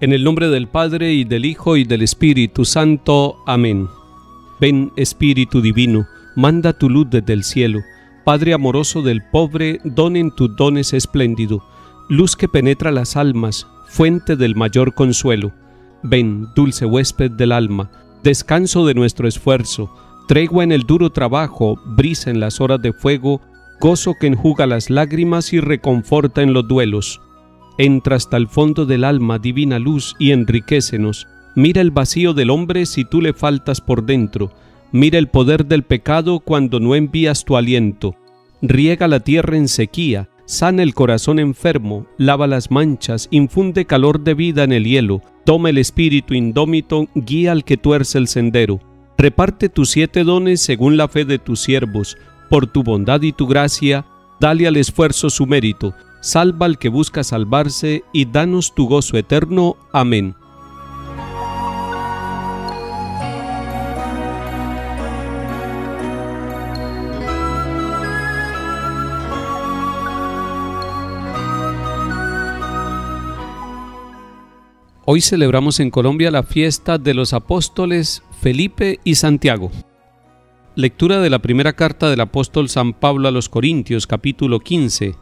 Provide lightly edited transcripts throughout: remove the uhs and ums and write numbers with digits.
En el nombre del Padre, y del Hijo, y del Espíritu Santo. Amén. Ven, Espíritu Divino, manda tu luz desde el cielo. Padre amoroso del pobre, don en tus dones espléndido, luz que penetra las almas, fuente del mayor consuelo. Ven, dulce huésped del alma, descanso de nuestro esfuerzo, tregua en el duro trabajo, brisa en las horas de fuego, gozo que enjuga las lágrimas y reconforta en los duelos. Entra hasta el fondo del alma, divina luz, y enriquécenos. Mira el vacío del hombre si tú le faltas por dentro. Mira el poder del pecado cuando no envías tu aliento. Riega la tierra en sequía, sana el corazón enfermo, lava las manchas, infunde calor de vida en el hielo. Toma el espíritu indómito, guía al que tuerce el sendero. Reparte tus 7 dones según la fe de tus siervos. Por tu bondad y tu gracia, dale al esfuerzo su mérito. Salva al que busca salvarse y danos tu gozo eterno. Amén. Hoy celebramos en Colombia la fiesta de los apóstoles Felipe y Santiago. Lectura de la primera carta del apóstol San Pablo a los Corintios, capítulo 15.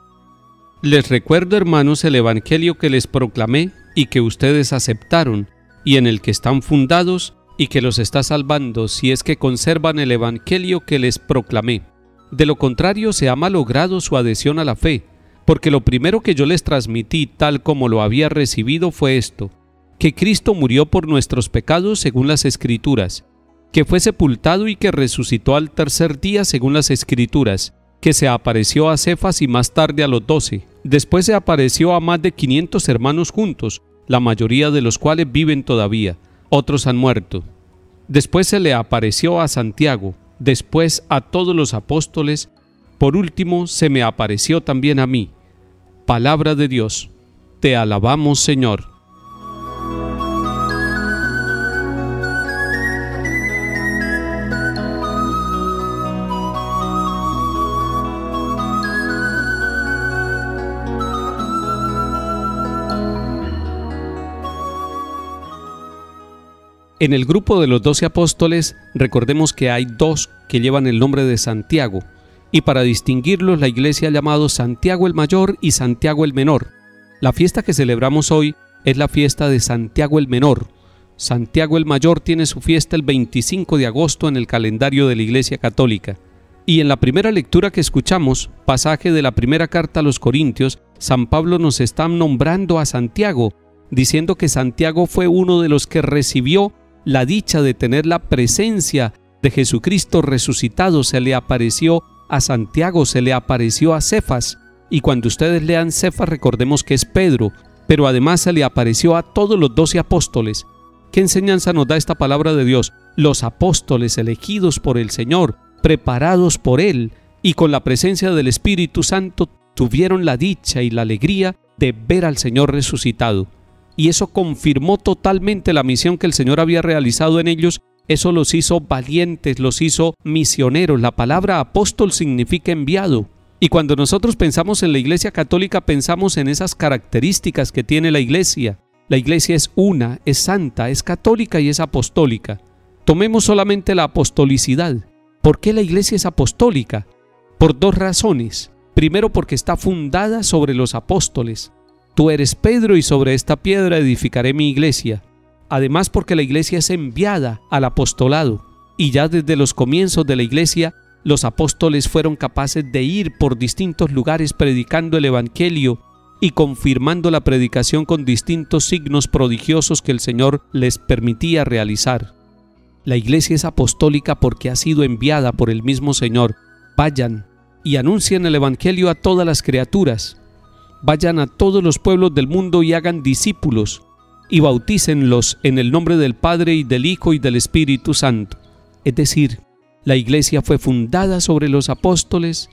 Les recuerdo, hermanos, el evangelio que les proclamé y que ustedes aceptaron, y en el que están fundados, y que los está salvando, si es que conservan el evangelio que les proclamé. De lo contrario, se ha malogrado su adhesión a la fe, porque lo primero que yo les transmití, tal como lo había recibido, fue esto: que Cristo murió por nuestros pecados según las Escrituras, que fue sepultado y que resucitó al tercer día según las Escrituras, que se apareció a Cefas y más tarde a los 12. Después se apareció a más de 500 hermanos juntos, la mayoría de los cuales viven todavía, otros han muerto. Después se le apareció a Santiago, después a todos los apóstoles, por último se me apareció también a mí. Palabra de Dios. Te alabamos, Señor. En el grupo de los 12 apóstoles, recordemos que hay 2 que llevan el nombre de Santiago, y para distinguirlos la Iglesia ha llamado Santiago el Mayor y Santiago el Menor. La fiesta que celebramos hoy es la fiesta de Santiago el Menor. Santiago el Mayor tiene su fiesta el 25 de agosto en el calendario de la Iglesia Católica. Y en la primera lectura que escuchamos, pasaje de la primera carta a los Corintios, San Pablo nos está nombrando a Santiago, diciendo que Santiago fue uno de los que recibió la dicha de tener la presencia de Jesucristo resucitado. Se le apareció a Santiago, se le apareció a Cefas, y cuando ustedes lean Cefas recordemos que es Pedro, pero además se le apareció a todos los 12 apóstoles. ¿Qué enseñanza nos da esta palabra de Dios? Los apóstoles elegidos por el Señor, preparados por Él, y con la presencia del Espíritu Santo tuvieron la dicha y la alegría de ver al Señor resucitado. Y eso confirmó totalmente la misión que el Señor había realizado en ellos. Eso los hizo valientes, los hizo misioneros. La palabra apóstol significa enviado. Y cuando nosotros pensamos en la Iglesia Católica, pensamos en esas características que tiene la Iglesia. La Iglesia es una, es santa, es católica y es apostólica. Tomemos solamente la apostolicidad. ¿Por qué la Iglesia es apostólica? Por 2 razones. Primero, porque está fundada sobre los apóstoles. Tú eres Pedro y sobre esta piedra edificaré mi iglesia. Además, porque la iglesia es enviada al apostolado. Y ya desde los comienzos de la iglesia, los apóstoles fueron capaces de ir por distintos lugares predicando el evangelio y confirmando la predicación con distintos signos prodigiosos que el Señor les permitía realizar. La iglesia es apostólica porque ha sido enviada por el mismo Señor. Vayan y anuncien el evangelio a todas las criaturas. Vayan a todos los pueblos del mundo y hagan discípulos, y bautícenlos en el nombre del Padre y del Hijo y del Espíritu Santo. Es decir, la iglesia fue fundada sobre los apóstoles,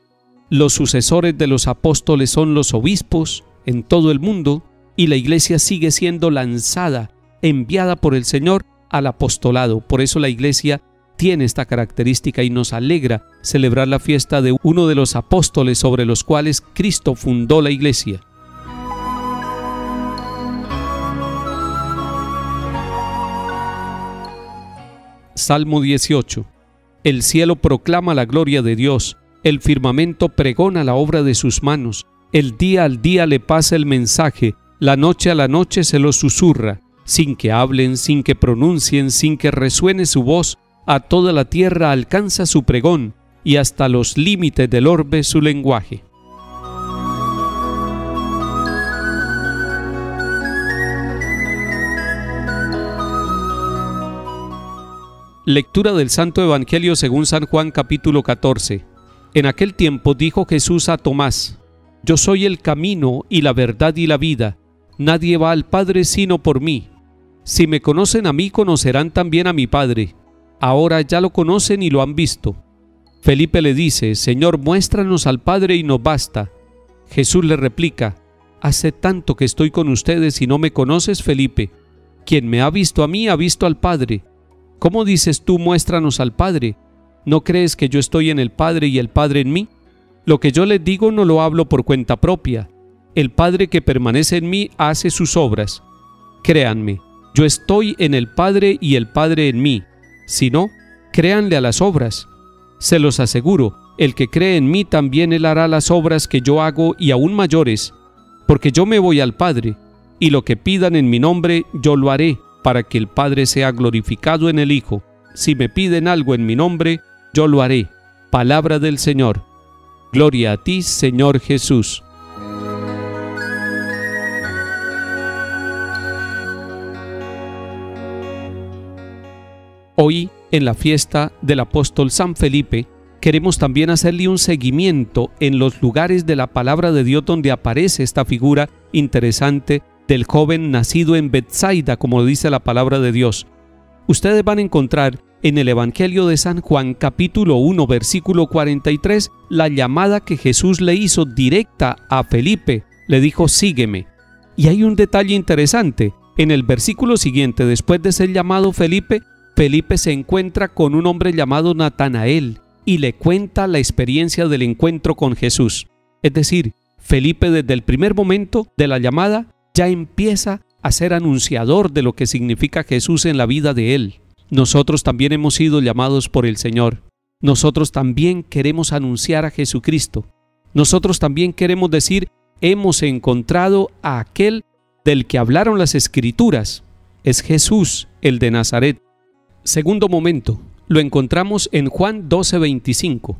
los sucesores de los apóstoles son los obispos en todo el mundo, y la iglesia sigue siendo lanzada, enviada por el Señor al apostolado. Por eso la iglesia tiene esta característica y nos alegra celebrar la fiesta de uno de los apóstoles sobre los cuales Cristo fundó la iglesia. Salmo 18. El cielo proclama la gloria de Dios, el firmamento pregona la obra de sus manos, el día al día le pasa el mensaje, la noche a la noche se lo susurra, sin que hablen, sin que pronuncien, sin que resuene su voz, a toda la tierra alcanza su pregón, y hasta los límites del orbe su lenguaje. Lectura del Santo Evangelio según San Juan capítulo 14. En aquel tiempo dijo Jesús a Tomás: Yo soy el camino y la verdad y la vida. Nadie va al Padre sino por mí. Si me conocen a mí, conocerán también a mi Padre. Ahora ya lo conocen y lo han visto. Felipe le dice: Señor, muéstranos al Padre y nos basta. Jesús le replica: Hace tanto que estoy con ustedes y no me conoces, Felipe. Quien me ha visto a mí ha visto al Padre. ¿Cómo dices tú, muéstranos al Padre? ¿No crees que yo estoy en el Padre y el Padre en mí? Lo que yo les digo no lo hablo por cuenta propia. El Padre que permanece en mí hace sus obras. Créanme, yo estoy en el Padre y el Padre en mí. Si no, créanle a las obras. Se los aseguro, el que cree en mí también él hará las obras que yo hago y aún mayores, porque yo me voy al Padre, y lo que pidan en mi nombre yo lo haré, para que el Padre sea glorificado en el Hijo. Si me piden algo en mi nombre, yo lo haré. Palabra del Señor. Gloria a ti, Señor Jesús. Hoy, en la fiesta del apóstol San Felipe, queremos también hacerle un seguimiento en los lugares de la palabra de Dios donde aparece esta figura interesante del joven nacido en Betsaida, como dice la palabra de Dios. Ustedes van a encontrar en el Evangelio de San Juan, capítulo 1, versículo 43, la llamada que Jesús le hizo directa a Felipe. Le dijo: sígueme. Y hay un detalle interesante. En el versículo siguiente, después de ser llamado Felipe, Felipe se encuentra con un hombre llamado Natanael y le cuenta la experiencia del encuentro con Jesús. Es decir, Felipe desde el primer momento de la llamada ya empieza a ser anunciador de lo que significa Jesús en la vida de él. Nosotros también hemos sido llamados por el Señor. Nosotros también queremos anunciar a Jesucristo. Nosotros también queremos decir: hemos encontrado a aquel del que hablaron las Escrituras. Es Jesús, el de Nazaret. Segundo momento, lo encontramos en Juan 12:25.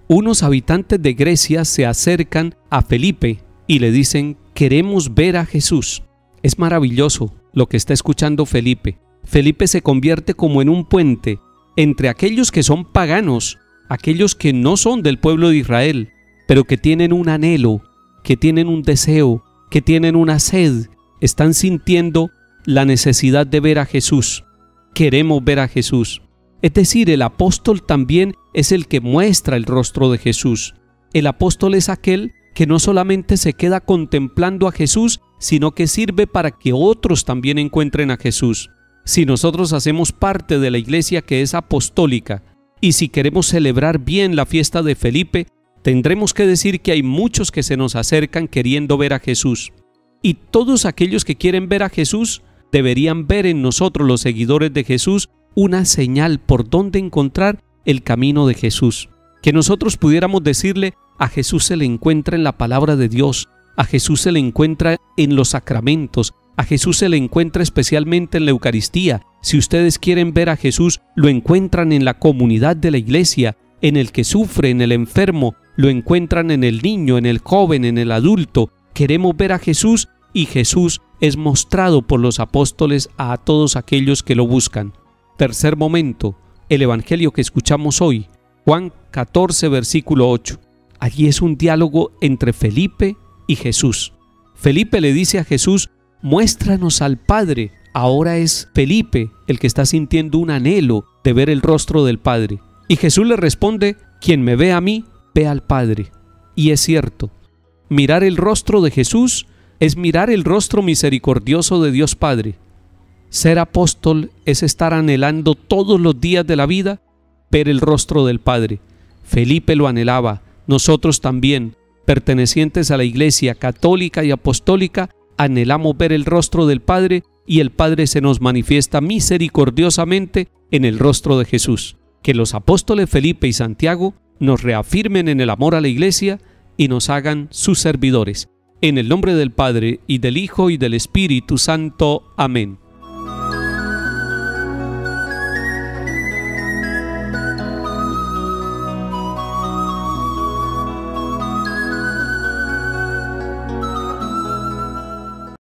Unos habitantes de Grecia se acercan a Felipe y le dicen: queremos ver a Jesús. Es maravilloso lo que está escuchando Felipe. Felipe se convierte como en un puente entre aquellos que son paganos, aquellos que no son del pueblo de Israel, pero que tienen un anhelo, que tienen un deseo, que tienen una sed, están sintiendo la necesidad de ver a Jesús. Queremos ver a Jesús. Es decir, el apóstol también es el que muestra el rostro de Jesús. El apóstol es aquel que no solamente se queda contemplando a Jesús, sino que sirve para que otros también encuentren a Jesús. Si nosotros hacemos parte de la iglesia que es apostólica, y si queremos celebrar bien la fiesta de Felipe, tendremos que decir que hay muchos que se nos acercan queriendo ver a Jesús. Y todos aquellos que quieren ver a Jesús deberían ver en nosotros, los seguidores de Jesús, una señal por donde encontrar el camino de Jesús. Que nosotros pudiéramos decirle: a Jesús se le encuentra en la palabra de Dios, a Jesús se le encuentra en los sacramentos, a Jesús se le encuentra especialmente en la Eucaristía. Si ustedes quieren ver a Jesús, lo encuentran en la comunidad de la iglesia, en el que sufre, en el enfermo, lo encuentran en el niño, en el joven, en el adulto. Queremos ver a Jesús y Jesús es mostrado por los apóstoles a todos aquellos que lo buscan. Tercer momento, el evangelio que escuchamos hoy, Juan 14, versículo 8. Allí es un diálogo entre Felipe y Jesús. Felipe le dice a Jesús: muéstranos al Padre. Ahora es Felipe el que está sintiendo un anhelo de ver el rostro del Padre. Y Jesús le responde: quien me ve a mí, ve al Padre. Y es cierto, mirar el rostro de Jesús es mirar el rostro misericordioso de Dios Padre. Ser apóstol es estar anhelando todos los días de la vida ver el rostro del Padre. Felipe lo anhelaba, nosotros también, pertenecientes a la Iglesia católica y apostólica, anhelamos ver el rostro del Padre y el Padre se nos manifiesta misericordiosamente en el rostro de Jesús. Que los apóstoles Felipe y Santiago nos reafirmen en el amor a la Iglesia y nos hagan sus servidores. En el nombre del Padre, y del Hijo, y del Espíritu Santo. Amén.